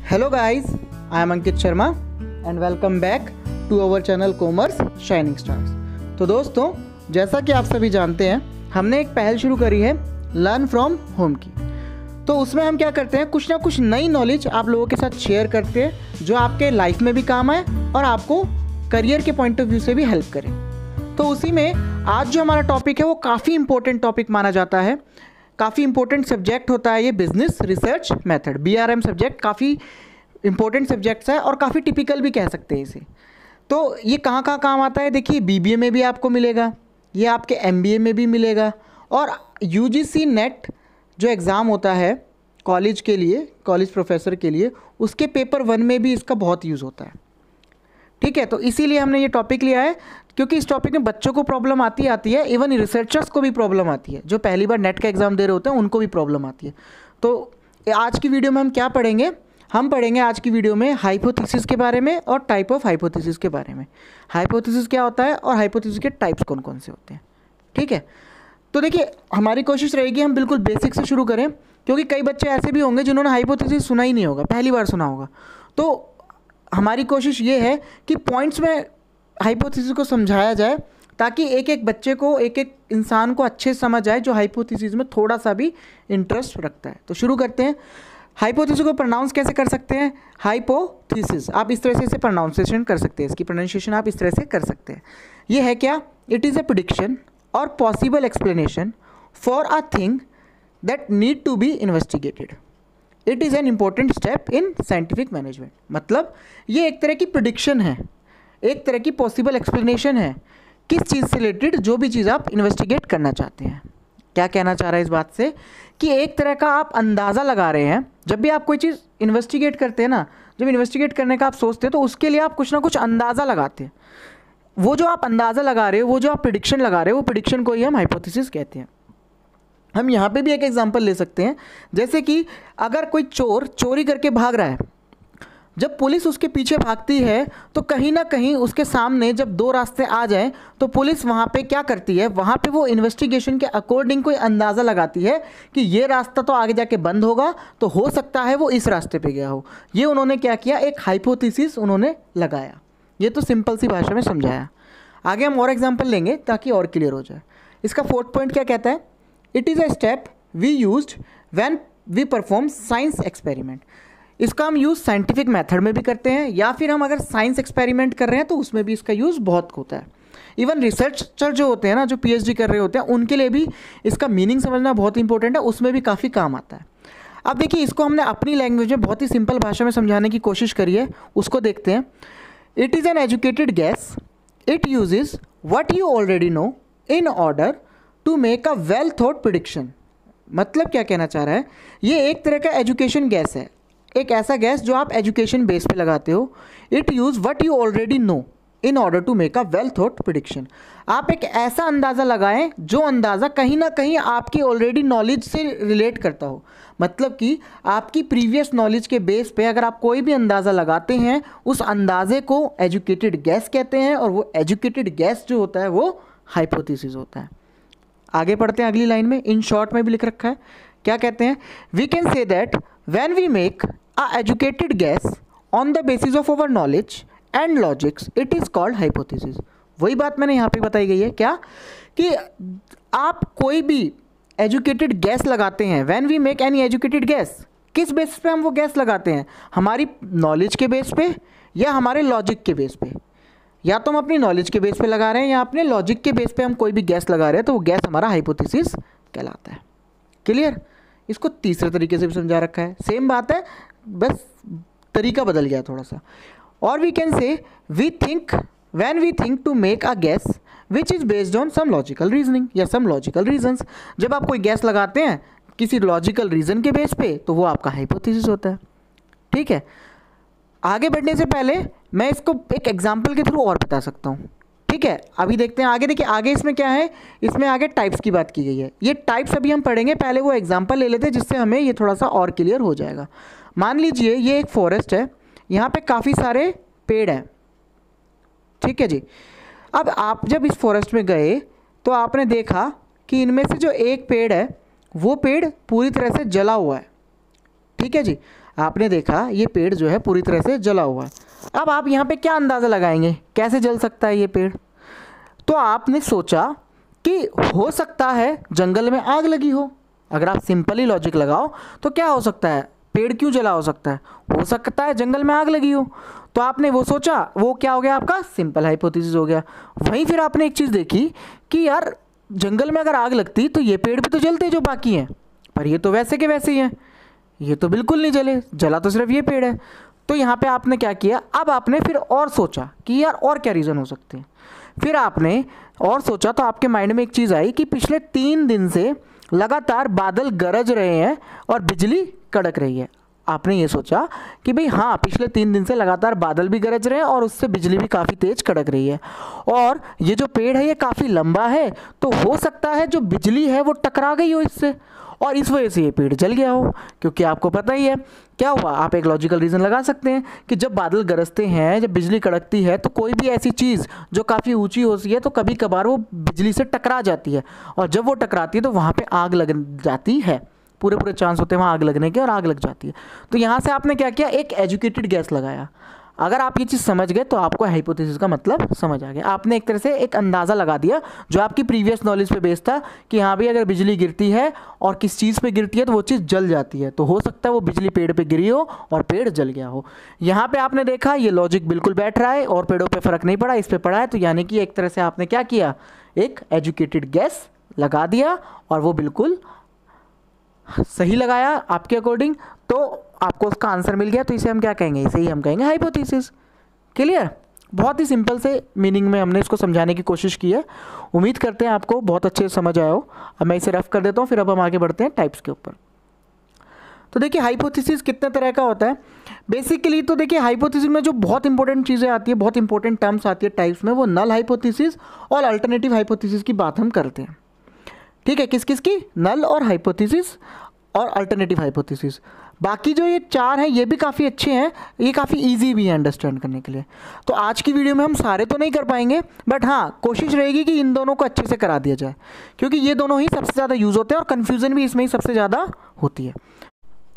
Hello guys, I am Ankit Sharma and welcome back to our channel Commerce Shining Stars। तो दोस्तों, जैसा कि आप सभी जानते हैं, हमने एक पहल शुरू करी है लर्न फ्रॉम होम की। तो उसमें हम क्या करते हैं, कुछ ना कुछ नई नॉलेज आप लोगों के साथ शेयर करते हैं जो आपके लाइफ में भी काम आए और आपको करियर के पॉइंट ऑफ व्यू से भी हेल्प करें। तो उसी में आज जो हमारा टॉपिक है वो काफ़ी इंपॉर्टेंट टॉपिक माना जाता है, काफ़ी इंपॉर्टेंट सब्जेक्ट होता है ये business research method. BRM subject काफ़ी इंपॉर्टेंट सब्जेक्ट्स है और काफ़ी टिपिकल भी कह सकते हैं इसे। तो ये कहाँ कहाँ काम आता है, देखिए BBA में भी आपको मिलेगा, ये आपके MBA में भी मिलेगा और UGC नेट जो एग्ज़ाम होता है कॉलेज के लिए, कॉलेज प्रोफेसर के लिए, उसके पेपर 1 में भी इसका बहुत यूज़ होता है। ठीक है, तो इसीलिए हमने ये टॉपिक लिया है क्योंकि इस टॉपिक में बच्चों को प्रॉब्लम आती है, इवन रिसर्चर्स को भी प्रॉब्लम आती है, जो पहली बार नेट का एग्ज़ाम दे रहे होते हैं उनको भी प्रॉब्लम आती है। तो आज की वीडियो में हम क्या पढ़ेंगे, हम पढ़ेंगे आज की वीडियो में हाइपोथेसिस के बारे में और टाइप ऑफ हाइपोथेसिस के बारे में। हाइपोथेसिस क्या होता है और हाइपोथेसिस के टाइप्स कौन कौन से होते हैं। ठीक है, तो देखिए हमारी कोशिश रहेगी हम बिल्कुल बेसिक से शुरू करें, क्योंकि कई बच्चे ऐसे भी होंगे जिन्होंने हाइपोथेसिस सुना ही नहीं होगा, पहली बार सुना होगा। तो हमारी कोशिश ये है कि पॉइंट्स में हाइपोथेसिस को समझाया जाए ताकि एक एक बच्चे को, एक एक इंसान को अच्छे से समझ आए जो हाइपोथेसिस में थोड़ा सा भी इंटरेस्ट रखता है। तो शुरू करते हैं। हाइपोथेसिस को प्रोनाउंस कैसे कर सकते हैं, हाइपोथेसिस आप इस तरह से इसे प्रोनाउंसिएशन कर सकते हैं, इसकी प्रोनाउंसिएशन आप इस तरह से कर सकते हैं। ये है क्या, इट इज़ अ प्रेडिक्शन और possible explanation for a thing that need to be investigated. It is an important step in scientific management. मतलब ये एक तरह की प्रेडिक्शन है, एक तरह की पॉसिबल एक्सप्लेनेशन है किस चीज़ से रिलेटेड, जो भी चीज़ आप इन्वेस्टिगेट करना चाहते हैं। क्या कहना चाह रहा है इस बात से कि एक तरह का आप अंदाज़ा लगा रहे हैं। जब भी आप कोई चीज़ इन्वेस्टिगेट करते हैं ना, जब इन्वेस्टिगेट करने का आप सोचते हैं तो उसके लिए आप कुछ ना कुछ अंदाज़ा लगाते हैं। वो जो आप अंदाज़ा लगा रहे हो, वो जो आप प्रेडिक्शन लगा रहे हो, वो प्रेडिक्शन को ही हम हाइपोथेसिस कहते हैं। हम यहाँ पे भी एक एग्जांपल ले सकते हैं, जैसे कि अगर कोई चोर चोरी करके भाग रहा है, जब पुलिस उसके पीछे भागती है तो कहीं ना कहीं उसके सामने जब दो रास्ते आ जाएं तो पुलिस वहाँ पे क्या करती है, वहाँ पे वो इन्वेस्टिगेशन के अकॉर्डिंग कोई अंदाज़ा लगाती है कि ये रास्ता तो आगे जाके बंद होगा, तो हो सकता है वो इस रास्ते पे गया हो। ये उन्होंने क्या किया, एक हाइपोथेसिस उन्होंने लगाया। ये तो सिंपल सी भाषा में समझाया। आगे हम और एग्जाम्पल लेंगे ताकि और क्लियर हो जाए। इसका 4th पॉइंट क्या कहता है, it is a step we used when we perform science experiment. इसका हम यूज़ साइंटिफिक मेथड में भी करते हैं, या फिर हम अगर साइंस एक्सपेरिमेंट कर रहे हैं तो उसमें भी इसका यूज़ बहुत होता है। इवन रिसर्चर जो होते हैं ना, जो PhD कर रहे होते हैं, उनके लिए भी इसका मीनिंग समझना बहुत इंपॉर्टेंट है, उसमें भी काफ़ी काम आता है। अब देखिए, इसको हमने अपनी लैंग्वेज में बहुत ही सिंपल भाषा में समझाने की कोशिश करी है, उसको देखते हैं। It is an educated guess, it uses what you already know in order to make a well thought prediction. मतलब क्या कहना चाह रहा है, ये एक तरह का एजुकेशन गैस है, एक ऐसा गैस जो आप एजुकेशन बेस पे लगाते हो। It use what you already know in order to make a well thought prediction. आप एक ऐसा अंदाज़ा लगाएं जो अंदाज़ा कहीं ना कहीं आपकी ऑलरेडी नॉलेज से रिलेट करता हो। मतलब कि आपकी प्रीवियस नॉलेज के बेस पे अगर आप कोई भी अंदाज़ा लगाते हैं, उस अंदाजे को एजुकेटेड गैस कहते हैं, और वो एजुकेटेड गैस जो होता है वो हाइपोथेसिस होता है। आगे पढ़ते हैं अगली लाइन में, इन शॉर्ट में भी लिख रखा है। क्या कहते हैं, we can say that when we make a educated guess on the basis of our knowledge and logics, it is called hypothesis. वही बात मैंने यहाँ पे बताई गई है, क्या कि आप कोई भी एजुकेटेड गैस लगाते हैं, when we make any educated guess, किस बेसिस पे हम वो गैस लगाते हैं, हमारी नॉलेज के बेस पे या हमारे लॉजिक के बेस पे। या तो हम अपनी नॉलेज के बेस पे लगा रहे हैं या अपने लॉजिक के बेस पे हम कोई भी गैस लगा रहे हैं, तो वो गैस हमारा हाइपोथेसिस कहलाता है। क्लियर, इसको तीसरे तरीके से भी समझा रखा है, सेम बात है, बस तरीका बदल गया थोड़ा सा। और we can say we think when we think to make a guess which is based on some logical reasoning या सम लॉजिकल रीजंस। जब आप कोई गैस लगाते हैं किसी लॉजिकल रीजन के बेस पे, तो वो आपका हाइपोथेसिस होता है। ठीक है, आगे बढ़ने से पहले मैं इसको एक एग्जाम्पल के थ्रू और बता सकता हूँ। ठीक है, अभी देखते हैं आगे। देखिए आगे इसमें क्या है, इसमें आगे टाइप्स की बात की गई है। ये टाइप्स अभी हम पढ़ेंगे, पहले वो एग्जाम्पल ले लेते हैं जिससे हमें ये थोड़ा सा और क्लियर हो जाएगा। मान लीजिए ये एक फॉरेस्ट है, यहाँ पे काफ़ी सारे पेड़ हैं। ठीक है जी, अब आप जब इस फॉरेस्ट में गए तो आपने देखा कि इनमें से जो एक पेड़ है वो पेड़ पूरी तरह से जला हुआ है। ठीक है जी, आपने देखा ये पेड़ जो है पूरी तरह से जला हुआ है। अब आप यहाँ पे क्या अंदाज़ा लगाएंगे कैसे जल सकता है ये पेड़? तो आपने सोचा कि हो सकता है जंगल में आग लगी हो। अगर आप सिंपली लॉजिक लगाओ तो क्या हो सकता है, पेड़ क्यों जला हो सकता है? हो सकता है जंगल में आग लगी हो। तो आपने वो सोचा, वो क्या हो गया आपका सिंपल हाइपोथेसिस हो गया। वहीं फिर आपने एक चीज़ देखी कि यार जंगल में अगर आग लगती तो ये पेड़ भी तो जलते जो बाकी हैं, पर ये तो वैसे के वैसे ही हैं, ये तो बिल्कुल नहीं जले, जला तो सिर्फ ये पेड़ है। तो यहाँ पे आपने क्या किया, अब आपने फिर और सोचा कि यार और क्या रीज़न हो सकते हैं। फिर आपने और सोचा तो आपके माइंड में एक चीज़ आई कि पिछले 3 दिन से लगातार बादल गरज रहे हैं और बिजली कड़क रही है। आपने ये सोचा कि भाई हाँ, पिछले 3 दिन से लगातार बादल भी गरज रहे हैं और उससे बिजली भी काफ़ी तेज़ कड़क रही है, और ये जो पेड़ है ये काफ़ी लंबा है, तो हो सकता है जो बिजली है वो टकरा गई हो इससे और इस वजह से ये पेड़ जल गया हो। क्योंकि आपको पता ही है क्या हुआ, आप एक लॉजिकल रीज़न लगा सकते हैं कि जब बादल गरजते हैं, जब बिजली कड़कती है, तो कोई भी ऐसी चीज़ जो काफ़ी ऊंची होती है तो कभी कभार वो बिजली से टकरा जाती है, और जब वो टकराती है तो वहाँ पे आग लग जाती है, पूरे चांस होते हैं वहाँ आग लगने के और आग लग जाती है। तो यहाँ से आपने क्या किया, एक एजुकेटेड गैस लगाया। अगर आप ये चीज़ समझ गए तो आपको हाइपोथेसिस का मतलब समझ आ गया। आपने एक तरह से एक अंदाज़ा लगा दिया जो आपकी प्रीवियस नॉलेज पे बेस्ड था कि हाँ भाई अगर बिजली गिरती है और किस चीज़ पे गिरती है तो वो चीज़ जल जाती है, तो हो सकता है वो बिजली पेड़ पे गिरी हो और पेड़ जल गया हो। यहाँ पे आपने देखा ये लॉजिक बिल्कुल बैठ रहा है और पेड़ों पर फ़र्क नहीं पड़ा, इस पर पड़ा है। तो यानी कि एक तरह से आपने क्या किया, एक एजुकेटेड गैस लगा दिया और वो बिल्कुल सही लगाया आपके अकॉर्डिंग, तो आपको उसका आंसर मिल गया। तो इसे हम क्या कहेंगे, इसे ही हम कहेंगे हाइपोथेसिस। क्लियर? बहुत ही सिंपल से मीनिंग में हमने इसको समझाने की कोशिश की है। उम्मीद करते हैं आपको बहुत अच्छे से समझ आया हो। अब मैं इसे रफ कर देता हूँ, फिर अब हम आगे बढ़ते हैं टाइप्स के ऊपर। तो देखिए हाइपोथेसिस कितने तरह का होता है बेसिकली। तो देखिए हाइपोथेसिस में जो बहुत इंपॉर्टेंट चीज़ें आती है, बहुत इंपॉर्टेंट टर्म्स आती है टाइप्स में, वो नल हाइपोथेसिस और अल्टरनेटिव हाइपोथेसिस की बात हम करते हैं। ठीक है, किस किस की, नल और हाइपोथेसिस और अल्टरनेटिव हाइपोथेसिस। बाकी जो ये 4 हैं ये भी काफ़ी अच्छे हैं, ये काफ़ी इजी भी है अंडरस्टैंड करने के लिए। तो आज की वीडियो में हम सारे तो नहीं कर पाएंगे, बट हाँ कोशिश रहेगी कि इन दोनों को अच्छे से करा दिया जाए, क्योंकि ये दोनों ही सबसे ज़्यादा यूज़ होते हैं और कन्फ्यूज़न भी इसमें ही सबसे ज़्यादा होती है।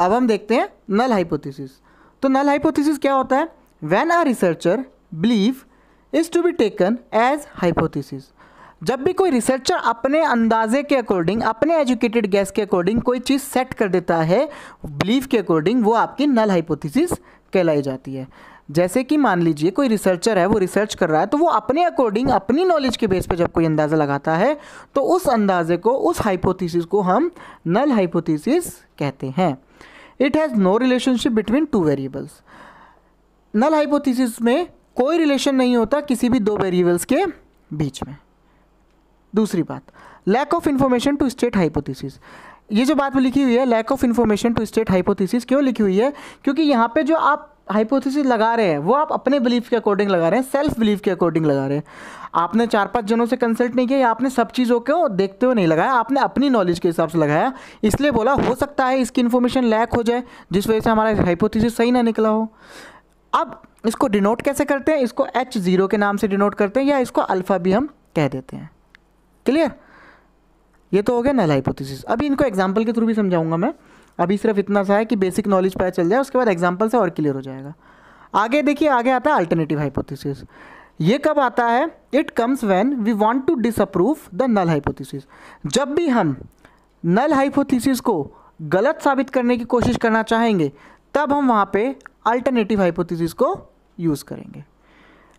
अब हम देखते हैं नल हाइपोथेसिस। तो नल हाइपोथेसिस क्या होता है, when a researcher believe is to be taken as hypothesis. जब भी कोई रिसर्चर अपने अंदाजे के अकॉर्डिंग, अपने एजुकेटेड गैस के अकॉर्डिंग कोई चीज़ सेट कर देता है बिलीफ के अकॉर्डिंग, वो आपकी नल हाइपोथेसिस कहलाई जाती है। जैसे कि मान लीजिए कोई रिसर्चर है, वो रिसर्च कर रहा है, तो वो अपने अकॉर्डिंग अपनी नॉलेज के बेस पे जब कोई अंदाज़ा लगाता है तो उस अंदाजे को, उस हाइपोथेसिस को हम नल हाइपोथेसिस कहते हैं। It has no relationship between 2 variables. Null hypothesis में कोई रिलेशन नहीं होता किसी भी 2 वेरिएबल्स के बीच में। दूसरी बात, lack of information to state hypothesis. ये जो बात लिखी हुई है lack of information to state hypothesis, क्यों लिखी हुई है, क्योंकि यहाँ पे जो आप हाइपोथेसिस लगा रहे हैं वो आप अपने बिलीफ के अकॉर्डिंग लगा रहे हैं, सेल्फ बिलीफ के अकॉर्डिंग लगा रहे हैं। आपने 4-5 जनों से कंसल्ट नहीं किया या आपने सब चीज़ों को देखते हुए नहीं लगाया, आपने अपनी नॉलेज के हिसाब से लगाया। इसलिए बोला हो सकता है इसकी इन्फॉर्मेशन लैक हो जाए जिस वजह से हमारा हाइपोथेसिस सही ना निकला हो। अब इसको डिनोट कैसे करते हैं, इसको H0 के नाम से डिनोट करते हैं या इसको अल्फ़ा भी हम कह देते हैं। क्लियर? ये तो हो गया नल हाइपोथेसिस। अभी इनको एग्जांपल के थ्रू भी समझाऊंगा मैं, अभी सिर्फ इतना सा है कि बेसिक नॉलेज पता चल जाए, उसके बाद एग्जांपल से और क्लियर हो जाएगा। आगे देखिए, आगे आता है अल्टरनेटिव हाइपोथेसिस। ये कब आता है, it comes when we want to disapprove the null hypothesis. जब भी हम नल हाइपोथेसिस को गलत साबित करने की कोशिश करना चाहेंगे तब हम वहाँ पे अल्टरनेटिव हाइपोथेसिस को यूज़ करेंगे।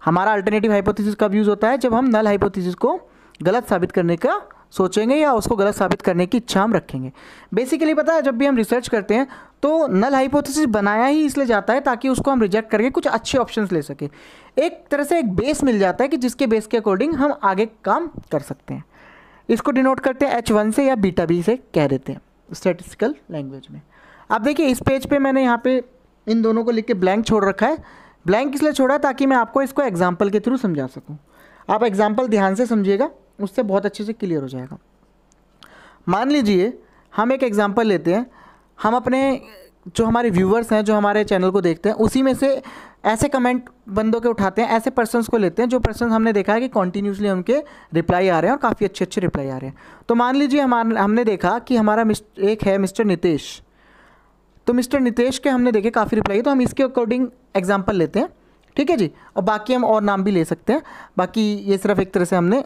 हमारा अल्टरनेटिव हाइपोथेसिस कब यूज़ होता है, जब हम नल हाइपोथेसिस को गलत साबित करने का सोचेंगे या उसको गलत साबित करने की इच्छा हम रखेंगे। बेसिकली पता है, जब भी हम रिसर्च करते हैं तो नल हाइपोथेसिस बनाया ही इसलिए जाता है ताकि उसको हम रिजेक्ट करके कुछ अच्छे ऑप्शंस ले सके। एक तरह से एक बेस मिल जाता है कि जिसके बेस के अकॉर्डिंग हम आगे काम कर सकते हैं। इसको डिनोट करते हैं H1 से या बीटा बी से कह देते हैं स्टैटिस्टिकल लैंग्वेज में। अब देखिए इस पेज पे मैंने यहाँ पे इन दोनों को लिख के ब्लैंक छोड़ रखा है। ब्लैंक इसलिए छोड़ा है ताकि मैं आपको इसको एग्जाम्पल के थ्रू समझा सकूँ। आप एग्जाम्पल ध्यान से समझिएगा, उससे बहुत अच्छे से क्लियर हो जाएगा। मान लीजिए हम एक एग्जांपल लेते हैं, हम अपने जो हमारे व्यूवर्स हैं, जो हमारे चैनल को देखते हैं, उसी में से ऐसे कमेंट बंदों के उठाते हैं, ऐसे पर्सन्स को लेते हैं जो पर्सन हमने देखा है कि कॉन्टीन्यूसली उनके रिप्लाई आ रहे हैं और काफ़ी अच्छे अच्छे रिप्लाई आ रहे हैं। तो मान लीजिए हमने देखा कि हमारा एक है मिस्टर नितेश। तो मिस्टर नितेश के हमने देखे काफ़ी रिप्लाई, तो हम इसके अकॉर्डिंग एग्जाम्पल लेते हैं, ठीक है जी। और बाकी हम और नाम भी ले सकते हैं, बाकी ये सिर्फ एक तरह से हमने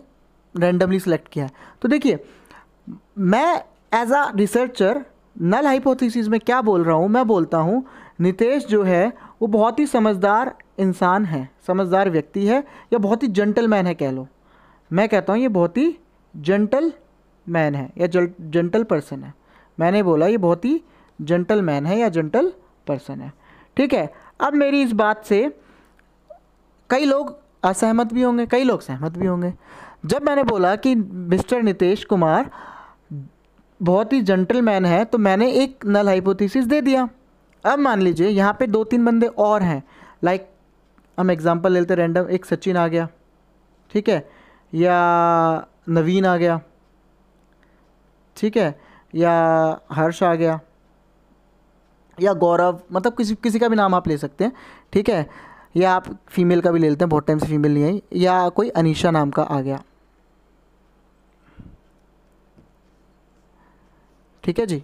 रैंडमली सेलेक्ट किया है। तो देखिए, मैं as a researcher null hypothesis में क्या बोल रहा हूँ, मैं बोलता हूँ नितेश जो है वो बहुत ही समझदार इंसान है, समझदार व्यक्ति है, या बहुत ही जेंटलमैन है कह लो। मैं कहता हूँ ये बहुत ही जेंटलमैन है या जेंटल पर्सन है। मैंने बोला ये बहुत ही जेंटलमैन है या जेंटल पर्सन है, ठीक है। अब मेरी इस बात से कई लोग असहमत भी होंगे, कई लोग सहमत भी होंगे। जब मैंने बोला कि मिस्टर नितेश कुमार बहुत ही जेंटलमैन है, तो मैंने एक नल हाइपोथेसिस दे दिया। अब मान लीजिए यहाँ पे 2-3 बंदे और हैं, लाइक हम एग्जांपल लेते रैंडम, एक सचिन आ गया, ठीक है, या नवीन आ गया, ठीक है, या हर्ष आ गया, या गौरव, मतलब किसी का भी नाम आप ले सकते हैं, ठीक है, या आप फीमेल का भी ले लेते हैं, बहुत टाइम से फीमेल नहीं आई, या कोई अनीशा नाम का आ गया, ठीक है जी,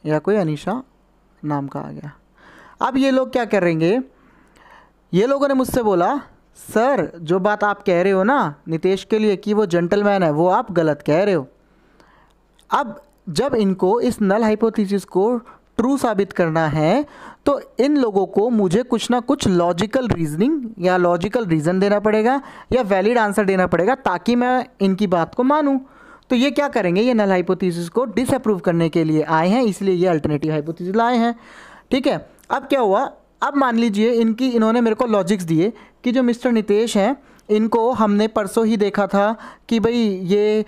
या कोई अनीशा नाम का आ गया। अब ये लोग क्या करेंगे, ये लोगों ने मुझसे बोला सर जो बात आप कह रहे हो ना नितेश के लिए कि वो जेंटलमैन है, वो आप गलत कह रहे हो। अब जब इनको इस नल हाइपोथेसिस को ट्रू साबित करना है, तो इन लोगों को मुझे कुछ ना कुछ लॉजिकल रीजनिंग या लॉजिकल रीज़न देना पड़ेगा या वैलिड आंसर देना पड़ेगा, ताकि मैं इनकी बात को मानूं। तो ये क्या करेंगे, ये नल हाइपोथेसिस को डिसअप्रूव करने के लिए आए हैं, इसलिए ये अल्टरनेटिव हाइपोथेसिस लाए हैं, ठीक है। अब क्या हुआ, अब मान लीजिए इन्होंने मेरे को लॉजिक्स दिए कि जो मिस्टर नितेश हैं इनको हमने परसों ही देखा था कि भाई ये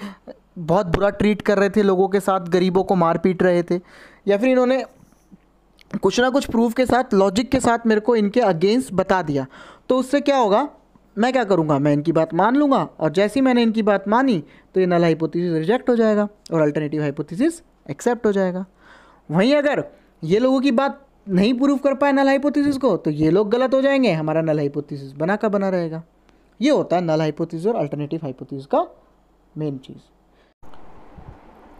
बहुत बुरा ट्रीट कर रहे थे लोगों के साथ, गरीबों को मार पीट रहे थे, या फिर इन्होंने कुछ ना कुछ प्रूफ के साथ, लॉजिक के साथ मेरे को इनके अगेंस्ट बता दिया। तो उससे क्या होगा, मैं क्या करूँगा, मैं इनकी बात मान लूँगा, और जैसे ही मैंने इनकी बात मानी तो ये नल हाइपोथेसिस रिजेक्ट हो जाएगा और अल्टरनेटिव हाइपोथेसिस एक्सेप्ट हो जाएगा। वहीं अगर ये लोगों की बात नहीं प्रूव कर पाए नल हाइपोथेसिस को, तो ये लोग गलत हो जाएंगे, हमारा नल हाइपोथेसिस बना का बना रहेगा। ये होता है नल हाइपोथेसिस और अल्टरनेटिव हाइपोथेसिस का मेन चीज़।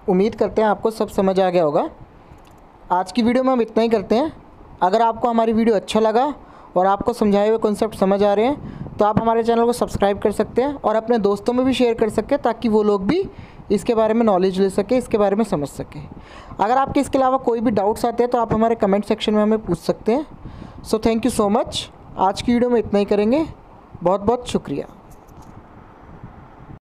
उम्मीद करते हैं आपको सब समझ आ गया होगा। आज की वीडियो में हम इतना ही करते हैं। अगर आपको हमारी वीडियो अच्छा लगा और आपको समझाए हुए कॉन्सेप्ट समझ आ रहे हैं, तो आप हमारे चैनल को सब्सक्राइब कर सकते हैं और अपने दोस्तों में भी शेयर कर सकते हैं, ताकि वो लोग भी इसके बारे में नॉलेज ले सके, इसके बारे में समझ सके। अगर आपके इसके अलावा कोई भी डाउट्स आते हैं तो आप हमारे कमेंट सेक्शन में हमें पूछ सकते हैं। So thank you so much. आज की वीडियो में इतना ही करेंगे। बहुत बहुत शुक्रिया।